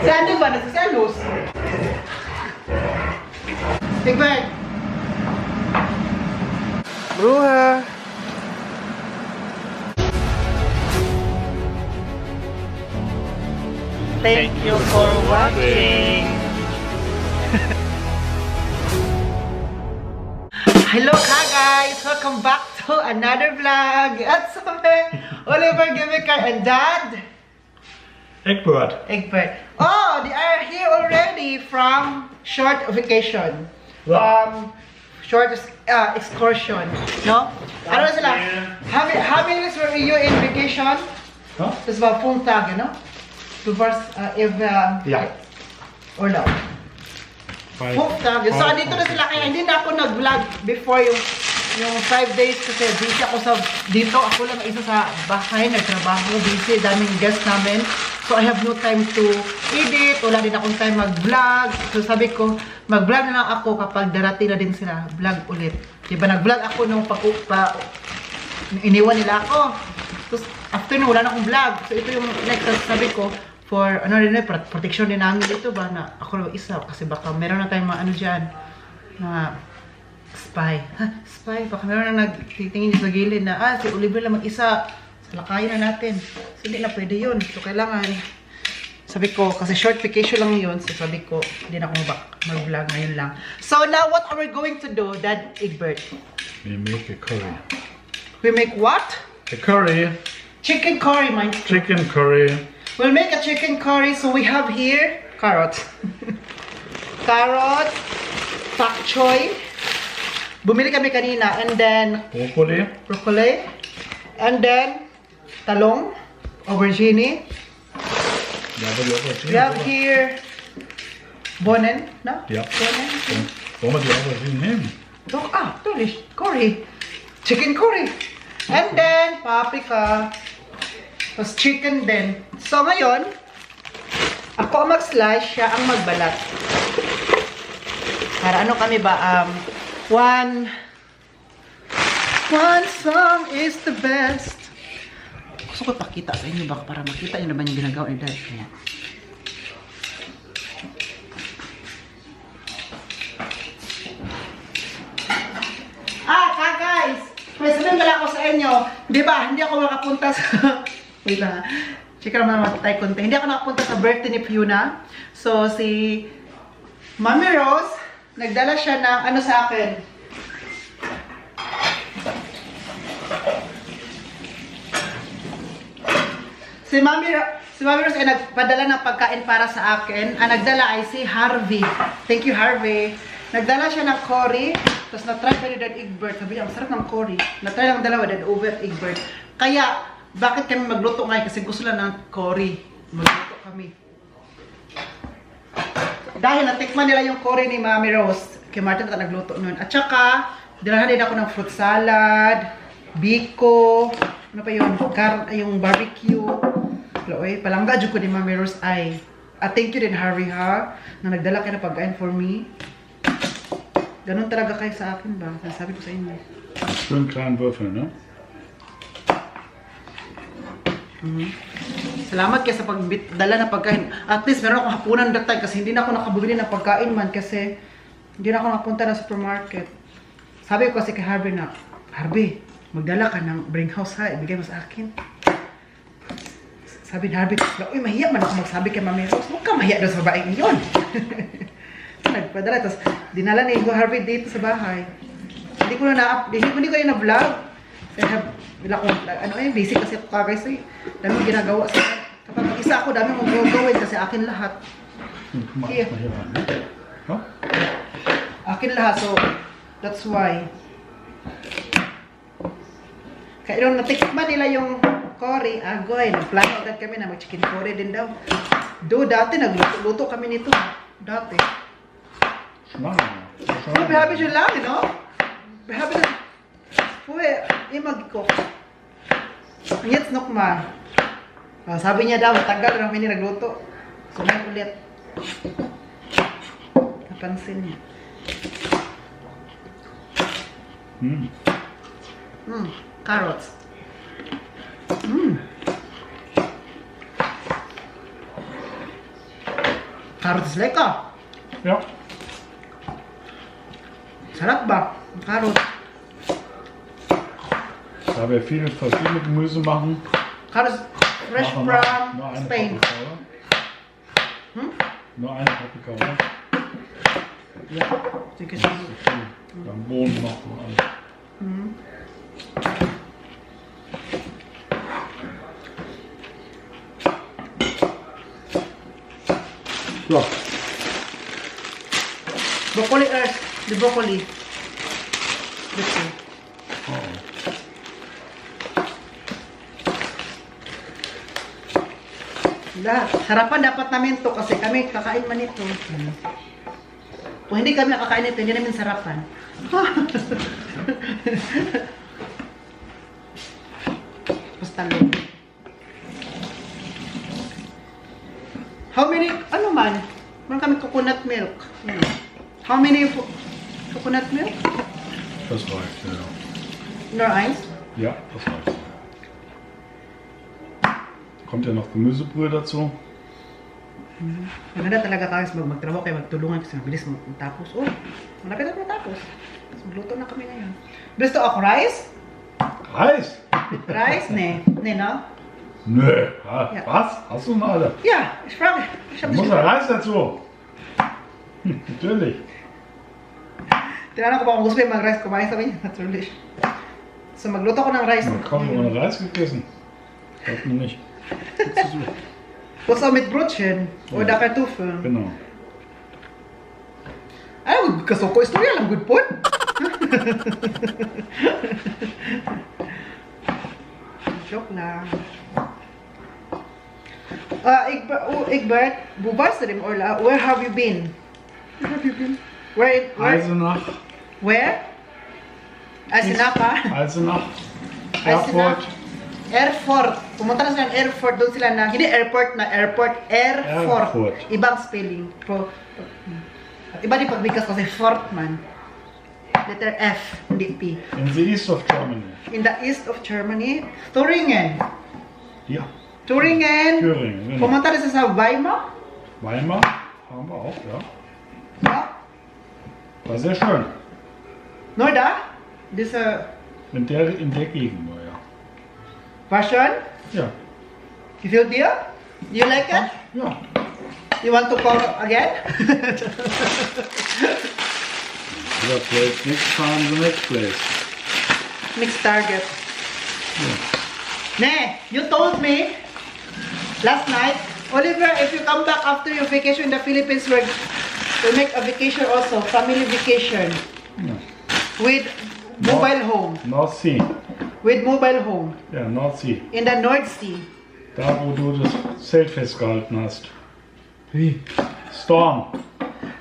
Saan ba? Nagsasalos? Egbert! Bruha! Thank you for watching! Hello guys! Welcome back to another vlog! At sabi, Oliver Gimmicker and Dad? Egbert. Oh, they are here already from short vacation. Wow. Short excursion. No? Ano na sila? How many days were you in vacation? Huh? Das war 5 Tage, no? Du warst Ja. Urlaub. 5 Tage. So, dito na sila. Kaya hindi na ako nag-vlog before yung 5 days kasi busy ako sa dito. Ako lang isa sa bahay, nagtrabaho, busy, daming guests namin. So I have no time to edit, wala din akong time mag-vlog. So sabi ko, mag-vlog na lang ako kapag darating na din sila, vlog ulit. Diba nag-vlog ako nung iniwan nila ako. Tapos after nung wala na akong vlog. So ito yung next sabi ko, for ano rin protection din namin dito ba na ako lang isa kasi baka meron na tayong mga ano dyan, mga spy. Spy, baka meron na nagtitingin sa gilid na si Oliver lang mag-isa. Lakayin na natin. So, hindi na pwede yun. So, kailangan, sabi ko, kasi short vacation lang yun. So, sabi ko, hindi na ako mag-vlog ngayon lang. So, now, what are we going to do, Dad Egbert? We make a curry. We make what? A curry. Chicken curry, meinst du? Chicken curry. We'll make a chicken curry. So, we have here, carrots. Carrots, pak choy. Bumili kami kanina. And then, broccoli. And then, talong, aubergine. We have here bonen, no? Ja. Bonen. Wollen wir die Aubergine nehmen? Doch, natürlich, curry. Chicken curry. And then, paprika. Tapos chicken din. So, ngayon, ako ang mag-slice, siya ang magbalat. Para ano kami ba, one song is the best. Gusto ko pakita sa inyo baka para makita nyo naman yung ginagawa ni Dad. Kaya. Guys! May sabihin pala ako sa inyo. Di ba? Hindi ako makapunta sa... Wait lang. Check naman tayo konti. Hindi ako nakapunta sa birthday ni Fiona. So, si Mami Rose, nagdala siya ng ano sa akin. Si Mami Rose ay nagpadala ng pagkain para sa akin. Ang nagdala ay si Harvey. Thank you, Harvey. Nagdala siya ng curry. Tapos na-try pa ni Dad Egbert. Sabi niya, masarap ng curry. Na-try lang dalawa, Dad Egbert. Kaya, bakit kami magluto ngayon? Kasi gusto lang ng curry. Magluto kami. Dahil natikman nila yung curry ni Mami Rose. Kay Martin na nagluto nun. At saka, dinalahan din ako ng fruit salad, biko, ano pa yun, yung barbecue. Oy, palangga dyan ko ni Mami Rose ay. At thank you din, Harvey, ha? Na nagdala kayo na pagkain for me. Ganun talaga kayo sa akin ba? Sabi ko sa inyo. Schön kleinen Würfel, ne? Salamat kayo sa pagdala ng pagkain. At least meron akong hapunan that time kasi hindi na ako nakabubili ng pagkain man kasi hindi na ako nakapunta ng supermarket. Sabi ko kasi kay Harvey na, Harvey, magdala ka ng bring house ha, ibigay mo sa akin. Sabi ni Harvey, uy, mahiya man ako magsabi kay Mami Rose. Huwag ka mahiya doon sa babaeng yun. Nagpadala. Tapos, dinala ni Harvey dito sa bahay. Hindi ko na na-vlog. Busy kasi ako kagay sa'yo. Dami ginagawa sa akin. Kapag mag-isa ako, dami mong gawin kasi akin lahat. Here. Akin lahat. So, that's why. Kaya nung natikman nila yung curry, agoy, nagplano agad kami na mag-chicken curry din daw. Dati nagluto kami nito. Dati. Wir haben schon lange, no? Wir haben das vorher immer gekocht. Und jetzt nochmal. Sabi niya daw, tagal na kami nagluto. So, may ulit. Napansin niya. Carrots. Carrot is lecker. Ja. Sarap ba? Carrot. Da wir viele verschiedene Gemüse machen, Carrot is fresh machen wir from nur eine Spain. Paprika, oder? Nur eine Paprika, oder? Ja. Sige, Das sige. ist so viel. Dann Bohnen noch und alles. Ja, Broccoli earth. The broccoli. Let's see. Lahat. Harapan dapat namin to kasi kami kakain man ito. Kung hindi kami nakakain ito, hindi namin sarapan. Basta lang. How many, ano man, meron kami coconut milk. You know. How many coconut milk? das reicht, ja. No ice? Ja, das reicht. Kommt ja noch Gemüsebrühe dazu. Maganda talaga kasi magtrabaho kayo, magtulungan kasi mabilis matapos. Oh, malapit na matapos. So, magluto na kami ngayon. Gusto ako rice? Reis? Rice? Ne. Ne, no? Nö. Ja. Was? Hast du noch alle? Ja, ich frage. Ich Da muss ja Reis dazu. Natürlich. Tinanong ko ba kung gusto yung mag-rice, kumain sa akin. Natürlich. So, magluto ko ng rice. Man kaum ohne Reis gegessen. Glaubt mir nicht. Gibt's so. Gusto mit Brötchen oder Ja. Kartoffeln. Genau. Ay, kasoko istorya lang, good po. Joke lang. Egbert, wo warst du denn, Orla? Where have you been? Where have you been? Where? Eisenach. Where? Asinapa? Eisenach. Erfurt. Airport. Pumunta na sila ng airport. Doon sila na, hindi airport na airport. Airport. Airport. Ibang spelling. Iba din pagbigkas kasi fort man. Letter F, hindi P. In the east of Germany. In the east of Germany, Thuringen. Ja. Thuringen. Thüringen. Genau. Pumunta na sila sa Weimar. Weimar haben wir auch, ja. Ja. War sehr schön. Nur da? Diese In der Gegend nur, ja. war schön. Ja. Gefällt dir? You like it? Ja. You want to come again? Dieser place, next time the next place. Next target. Ne, you told me last night, Oliver, if you come back after your vacation in the Philippines, we'll make a vacation also, family vacation. Ja. With mobile home. North Sea. With mobile home. Ja, North Sea. In the North Sea. Da, wo du das Zelt festgehalten hast. Wie? Storm.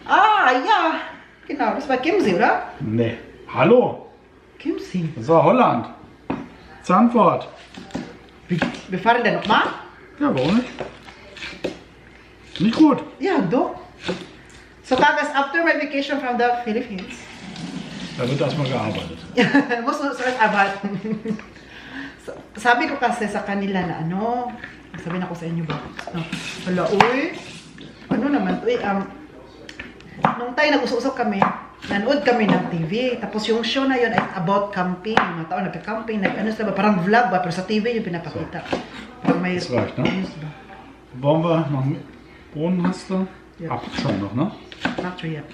Ah, ja. Genau, das war Kimsey, oder? Nee. Hallo. Kimsey. Das war Holland. Zandvoort. Wir fahren da nochmal? Ja, warum nicht? Nicht gut. Ja, doch. So, Kagas, after my vacation from the Philippines, Da wird erstmal gearbeitet. Muss ulit arbeiten. Sabi ko kasi sa kanila na ano, sabi na ko sa inyo ba? No. Hala, uy, ano naman, uy, nung tayo nag-usap kami, nanood kami ng TV, tapos yung show na yun ay about camping, mga tao nagka-camping, ano sila ba, parang vlog ba, pero sa TV yung pinapakita. Parang may Das reicht, ne? news ba? Wollen wir noch Bohnen hast du? Ja. Ach, schon noch, ne? Not sure yet.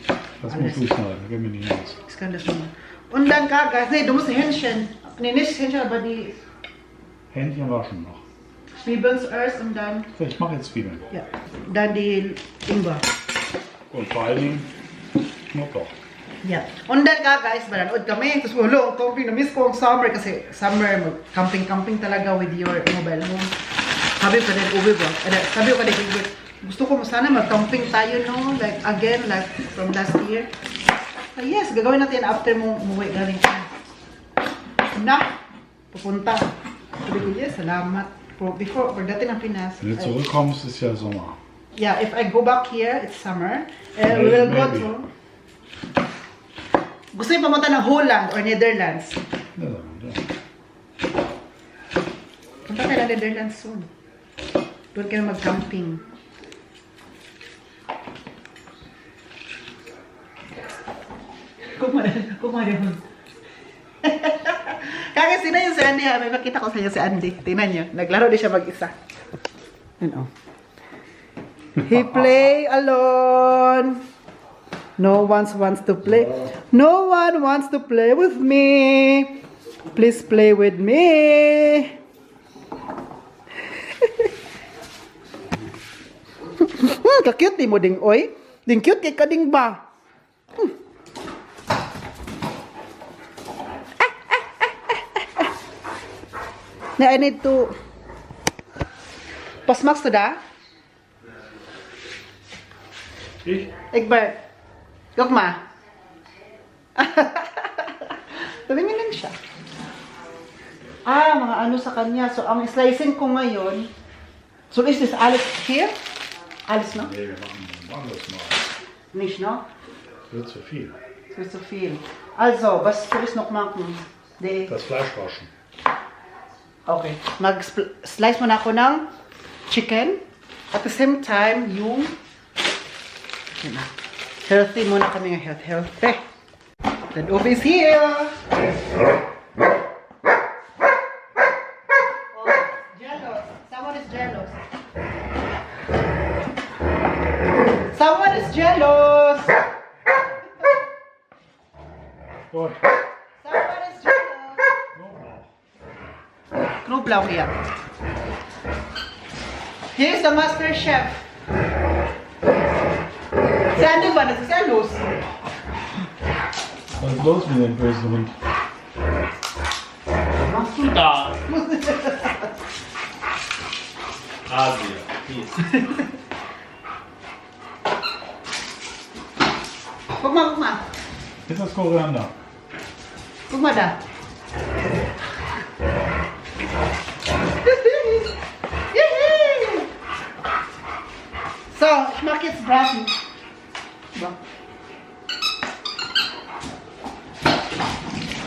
Das musst du schneiden, da gehen wir nicht raus. Das kann das naman. Und dann Kagas, nee, du musst Hähnchen, nee, nicht Hähnchen, aber die Hähnchen waschen noch. Zwiebeln zuerst und dann, So, ich mache jetzt Zwiebeln. ja, dann die Ingwer. Und vor allen Dingen Knoblauch. Yeah. Und dann guys, manood kami. Tapos wala, ang camping. Na-miss ko ang summer kasi summer, camping-camping talaga with your mobile home. Sabi ko din, uwi ba? Sabi ko din, gusto ko sana mag-camping tayo, no? Like, again, like from last year. Yes, gagawin natin after mo umuwi galing ka. Na, pupunta. Sabi ko, yes, salamat. Before, dati ng Pinas. Wenn du zurückkommst, ist ja Sommer. Yeah, if I go back here, it's summer. And we will go Maybe. to... Gusto niyo pumunta ng Holland or Netherlands? Ja. Punta tayo ng Netherlands soon. Doon kayo mag-camping. Kumarin. Kaya sino yung si Andy ha? May makita ko sa inyo si Andy. Tingnan nyo. Naglaro din siya mag-isa. Yun, oh. He play alone. No one wants to play. No one wants to play with me. Please play with me. Ka-cute di mo ding oy. Ding cute kay kading ba? Na I need to pasmax to da. Ich? Egbert. Gokma. Tumingin lang siya. Mga ano sa kanya. So, ang slicing ko ngayon. So, is this alles here? Alles, no? Nee, wir machen anders mal. Nicht, no? Wird zu viel. Das wird zu viel. Also, was soll ich noch machen? Das Fleisch waschen. Okay. Mag-slice muna ako ng chicken. At the same time, yung healthy muna kami ng healthy. Then Ove is here. Oh, jealous. Someone is jealous. Someone is jealous. Gut. Someone is jealous. Knoblauch, ja. Hier ist der Master Chef. Sandy, wann ist es ja los? Was ist los mit dem bösen Hund? Was machst du Da. Asia. Peace. Guck mal. Ist das Koriander? Guck mal da. So, ich mache jetzt Braten. So.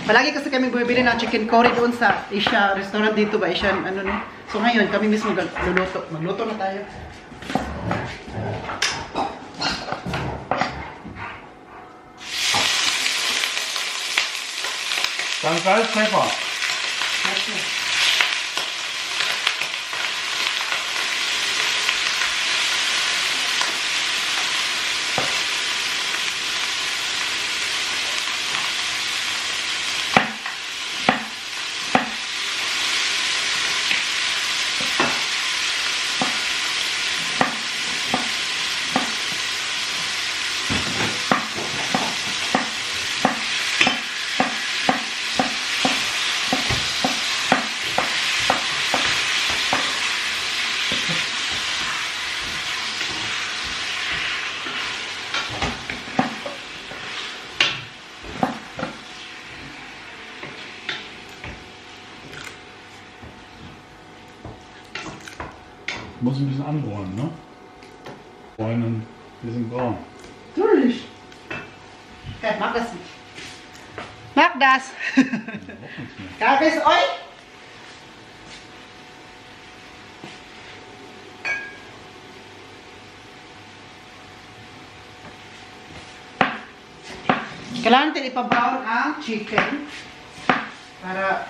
Palagi kasi kami bumibili ng chicken curry doon sa Asia restaurant dito ba? Asian ano no? So ngayon kami mismo luluto. Magluto na tayo. Dann Salz, Pfeffer. Muss ein bisschen anbräunen, ne? Bräunen, ein bisschen braun. Natürlich. Kijk, mag das nicht. Mag das. Kijk eens, oi. Kailangan natin ipabrown ang chicken para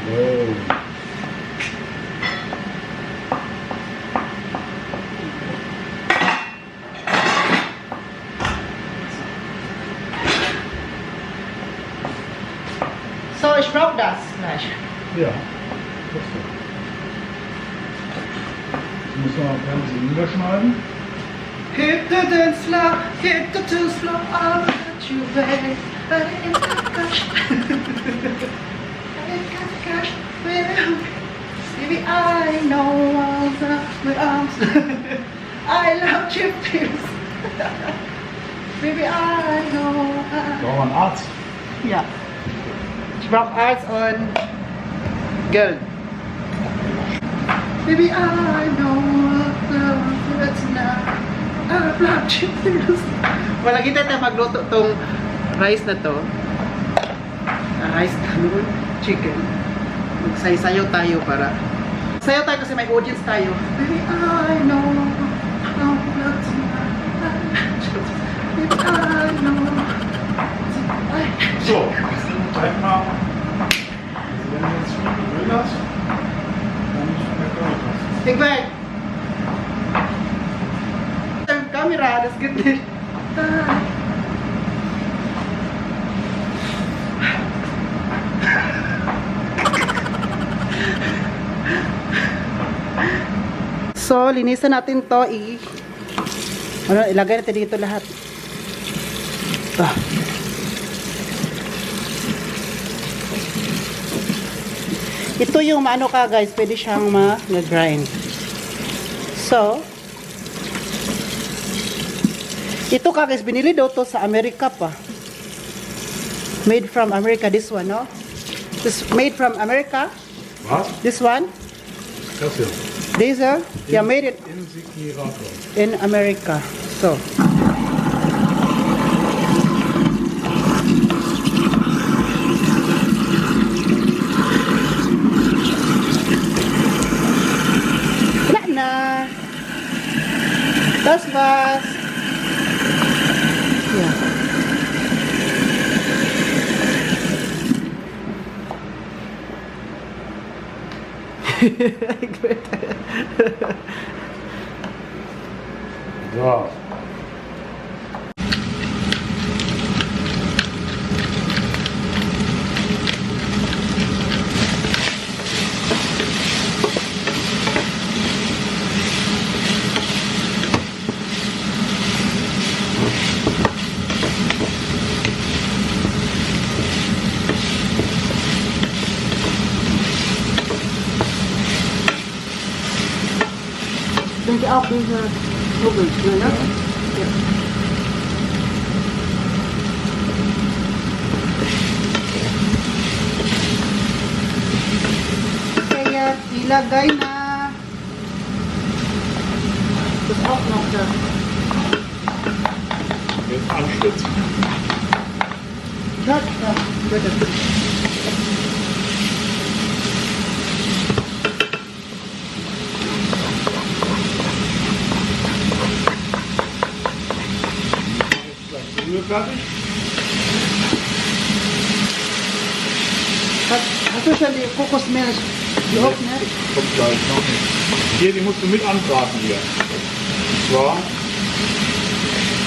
Oh. So, ich brauche das gleich. Ja, das ist gut. Jetzt müssen wir noch ein bisschen überschneiden. Hit the dance floor, hit the dance floor, I'll let you away. But it got cash. It got cash. Baby, I know all the arms. I love you, please. Baby, I know. Brauchen wir einen Arzt? Ja. Ich brauche Arzt und Geld. Baby, I know it's now. I love you, please. Wala kita tayo magluto tong rice na to. rice noodle, chicken. Magsayaw tayo para sayaw tayo kasi may audience tayo. Baby, I know how love to Baby, I know. So, zeig mal. Wenn du jetzt viel Öl hast, dann schmeckt auch was. Big bag. Camera, das geht nicht. So, linisan natin to. Ilagay natin dito lahat. Ah. Ito yung maano ka guys, pwede siyang ma-grind. So, ito ka guys, binili daw to sa Amerika pa. Made from America, this one, no? This made from America. Was? This one. Das hier. Diesel. Yeah, made it In Sigirator. in America. So. Wala na. Das war's. Yeah. So. Sind die auch diese Nudeln, ne? Ja. Kaya ilagay na. Das auch noch da. Jetzt anschwitzen. Ja, ja, bitte. Brühe fertig. Hast du schon die Kokosmilch geöffnet? Kommt gleich noch nicht. Hier, die musst du mit anbraten hier. Und zwar,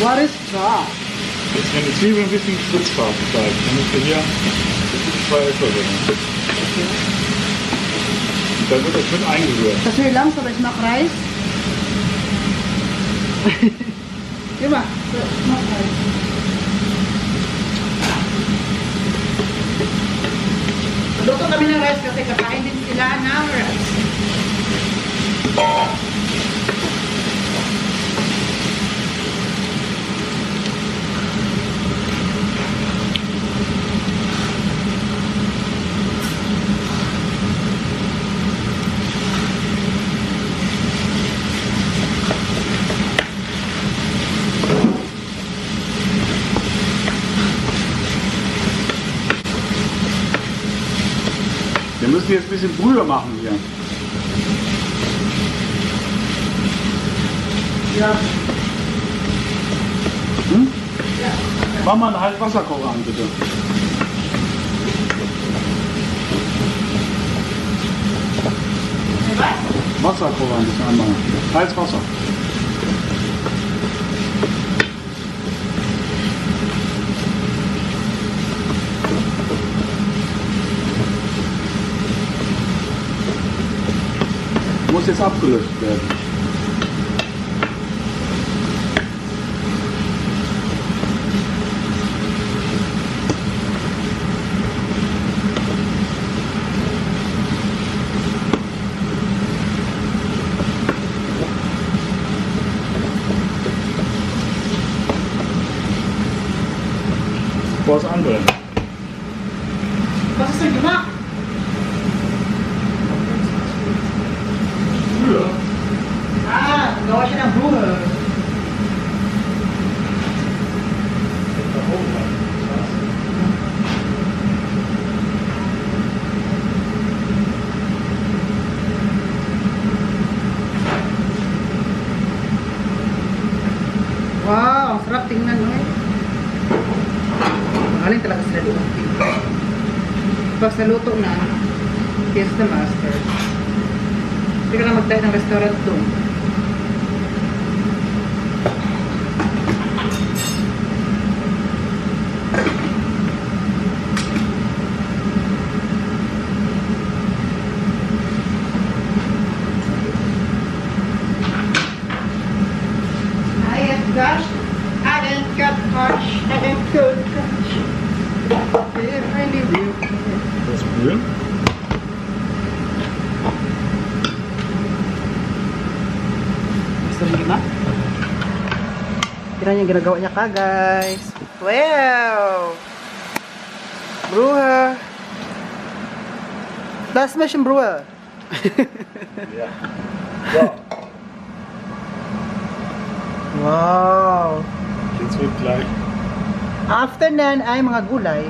What is that? jetzt wenn die Zwiebeln ein bisschen gespritzt haben gleich, dann musst du hier 2 Esslöffel nehmen. Und dann wird das mit eingerührt. Das wird langsam, ich mach Reis. Immer, ich mach Reis. Luto kami ng rice kasi kakain din sila ng rice. Wir müssen jetzt ein bisschen Brühe machen hier. Ja. Hm? Mach mal einen heißen Wasserkocher an, bitte. Wasserkocher ein bisschen anmachen. Heißes Wasser. Muss jetzt abgelöst werden. Vor das andere. Was ist denn gemacht? Brühe. Ah, gawa siya ng Brühe. Wow, ang sarap tingnan mo eh. Galing talaga sila doon. Pag sa luto na, here's the master. Hindi ka na magtayo ng restaurant doon. Gosh, I ain't got much, I ain't good gosh. If I leave you. Das Brühen. Gusto rin gina? Kira niya ginagawa niya ka guys. Wow! Bruha! Das mission Bruha! Ja. So, Wow! jetzt wird gleich. After nan ay mga gulay.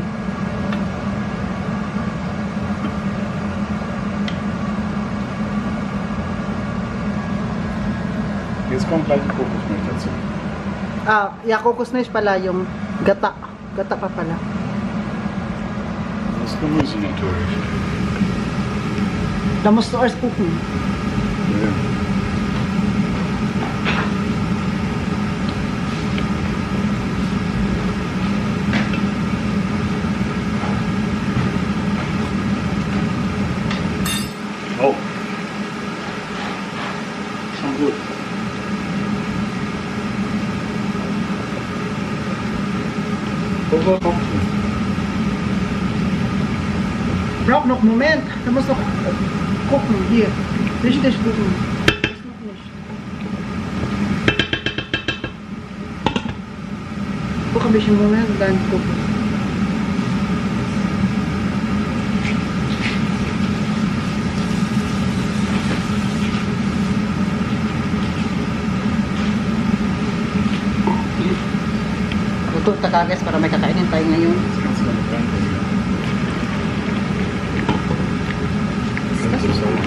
Jetzt kommt gleich die Kokosmilch dazu. Kokosnish pala yung gata. Gata pa pala. Das Gemüse natürlich. Da musst du erst gucken. Ja. Oh. Schon gut. Kokosmilch. Braucht noch einen Moment. Da musst du noch gucken. Hier. Richtig gucken. Das noch nicht. Guck ein bisschen Moment und dann gucken. Luto ta guys para may kakainin tayo ngayon. Das kannst du damit reinbringen. Das ist auch.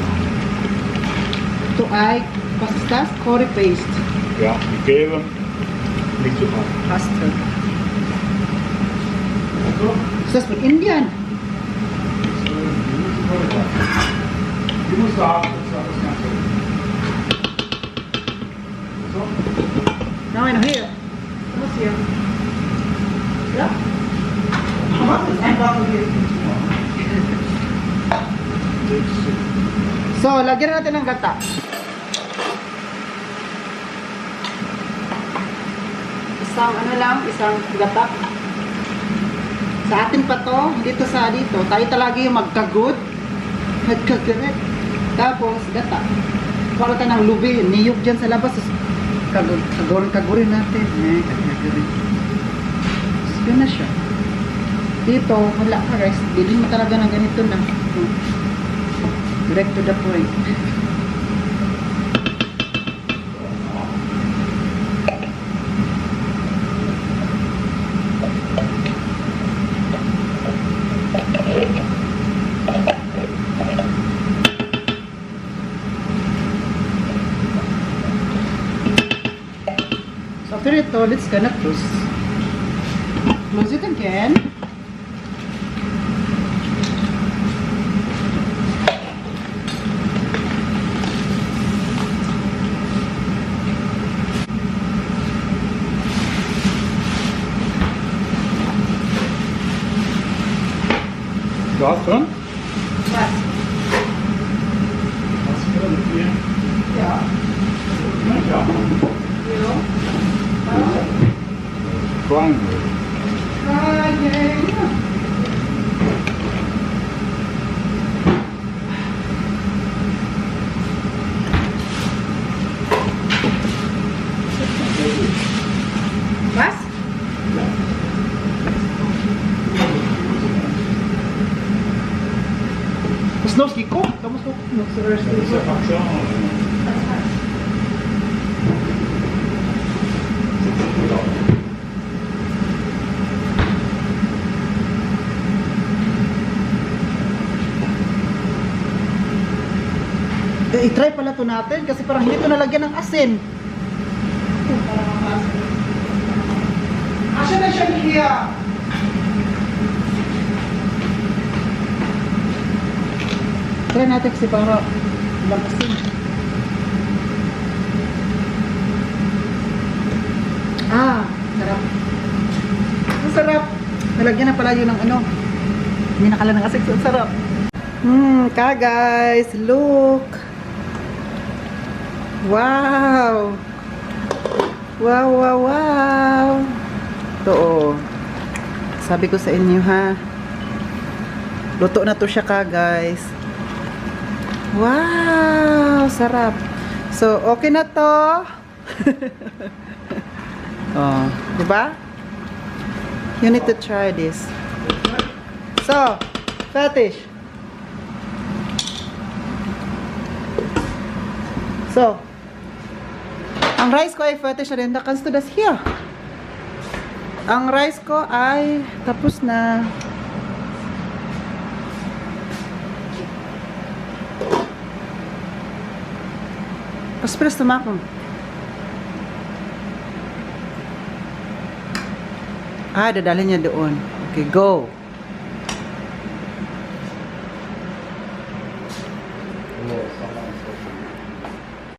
Ito ay, was ist das? Curry paste. Ja, die gelbe nicht so hart. Pasta. Ist das von Indien? Die musst du haben, das ist alles ganz gut. So. Now in here. Was hier? Ja? Aber das ist einfach hier. So, lagyan na natin ng gata. Isang gata. Sa atin pa to, dito sa dito, tayo talaga yung magkagod. Magkagaret. Tapos, gata. Para tayo ng lubi, niyog dyan sa labas. Kagurin natin. Kagaret. Yun na siya. Dito, wala ka guys. Bilhin mo talaga ng ganito na. Direct to the point. So after ito, let's gonna close. Close it again. Du hast drin? Was? Hast du mit mir? Ja. Ja. Zero. Triangle. Was? Das ist gekocht, da musst du noch zuerst. Das ist ja Parmesan. I-try pala to natin kasi parang hindi ito nalagyan ng asin. Parang ang asin. Asan na siya niya? Try natin kasi para lampasin. Sarap. Ang sarap. Nalagyan na pala yun ng ano. Hindi nakala ng asik. Ang sarap. Guys, look. Wow. Wow, wow, wow. Ito oh. Sabi ko sa inyo ha. Luto na to siya guys. Wow, sarap. So, okay na to. Oh, di ba? You need to try this. So, fetish. So, ang rice ko ay fetish na rin. Kannst du das hier? Ang rice ko ay tapos na. Was willst du machen? Dadalhin niya doon. Okay, go.